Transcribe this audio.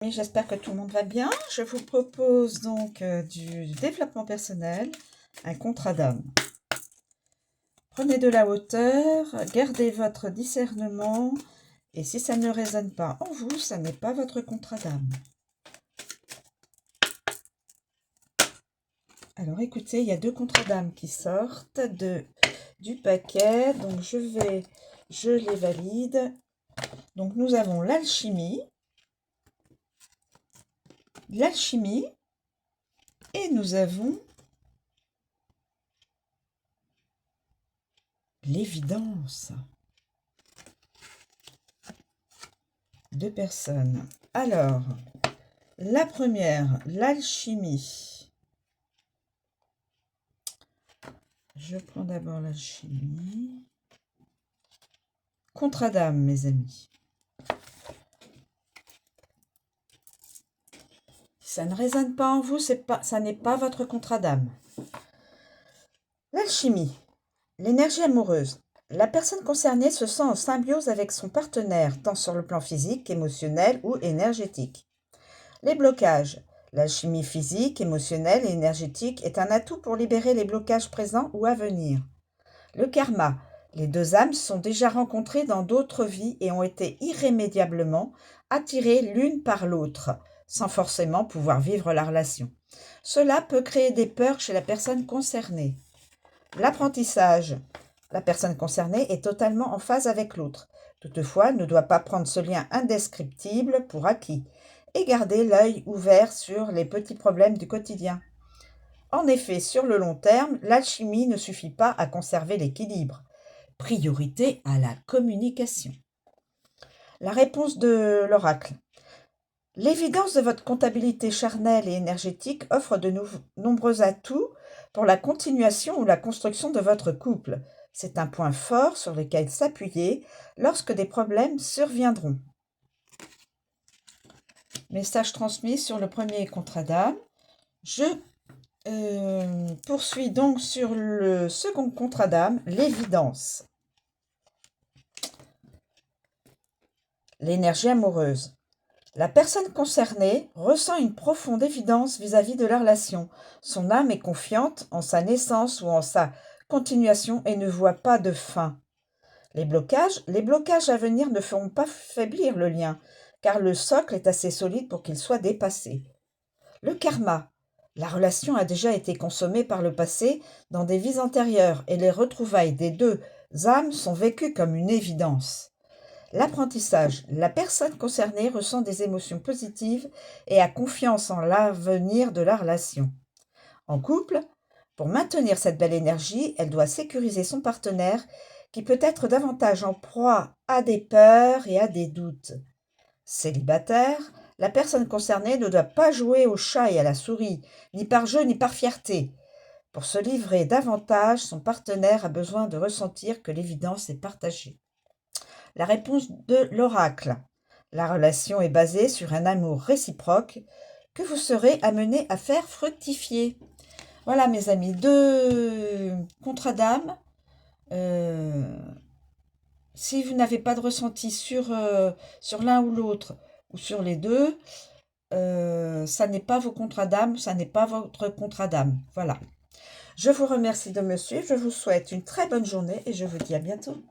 J'espère que tout le monde va bien. Je vous propose donc du développement personnel, un contrat d'âme. Prenez de la hauteur, gardez votre discernement et si ça ne résonne pas en vous, ça n'est pas votre contrat d'âme. Alors écoutez, il y a deux contrats d'âme qui sortent du paquet, donc je les valide. Donc nous avons l'alchimie et nous avons l'évidence. Deux personnes. Alors, la première, l'alchimie. Je prends d'abord l'alchimie. Contrat d'âme, mes amis. Ça ne résonne pas en vous, ça n'est pas votre contrat d'âme. L'alchimie, l'énergie amoureuse. La personne concernée se sent en symbiose avec son partenaire, tant sur le plan physique, émotionnel ou énergétique. Les blocages. L'alchimie physique, émotionnelle et énergétique est un atout pour libérer les blocages présents ou à venir. Le karma. Les deux âmes se sont déjà rencontrées dans d'autres vies et ont été irrémédiablement attirées l'une par l'autre, sans forcément pouvoir vivre la relation. Cela peut créer des peurs chez la personne concernée. L'apprentissage. La personne concernée est totalement en phase avec l'autre. Toutefois, elle ne doit pas prendre ce lien indescriptible pour acquis et garder l'œil ouvert sur les petits problèmes du quotidien. En effet, sur le long terme, l'alchimie ne suffit pas à conserver l'équilibre. Priorité à la communication. La réponse de l'oracle. L'évidence de votre comptabilité charnelle et énergétique offre de nombreux atouts pour la continuation ou la construction de votre couple. C'est un point fort sur lequel s'appuyer lorsque des problèmes surviendront. Message transmis sur le premier contrat d'âme. Je poursuis donc sur le second contrat d'âme, l'évidence. L'énergie amoureuse. La personne concernée ressent une profonde évidence vis-à-vis de la relation. Son âme est confiante en sa naissance ou en sa continuation et ne voit pas de fin. Les blocages à venir ne feront pas faiblir le lien, car le socle est assez solide pour qu'il soit dépassé. Le karma. La relation a déjà été consommée par le passé dans des vies antérieures et les retrouvailles des deux âmes sont vécues comme une évidence. L'apprentissage. La personne concernée ressent des émotions positives et a confiance en l'avenir de la relation. En couple, pour maintenir cette belle énergie, elle doit sécuriser son partenaire qui peut être davantage en proie à des peurs et à des doutes. Célibataire, la personne concernée ne doit pas jouer au chat et à la souris, ni par jeu ni par fierté. Pour se livrer davantage, son partenaire a besoin de ressentir que l'évidence est partagée. La réponse de l'oracle. La relation est basée sur un amour réciproque que vous serez amené à faire fructifier. Voilà mes amis, deux contrats d'âme. Si vous n'avez pas de ressenti sur l'un ou l'autre ou sur les deux, ça n'est pas vos contrats d'âme, ça n'est pas votre contrat d'âme. Voilà. Je vous remercie de me suivre, je vous souhaite une très bonne journée et je vous dis à bientôt.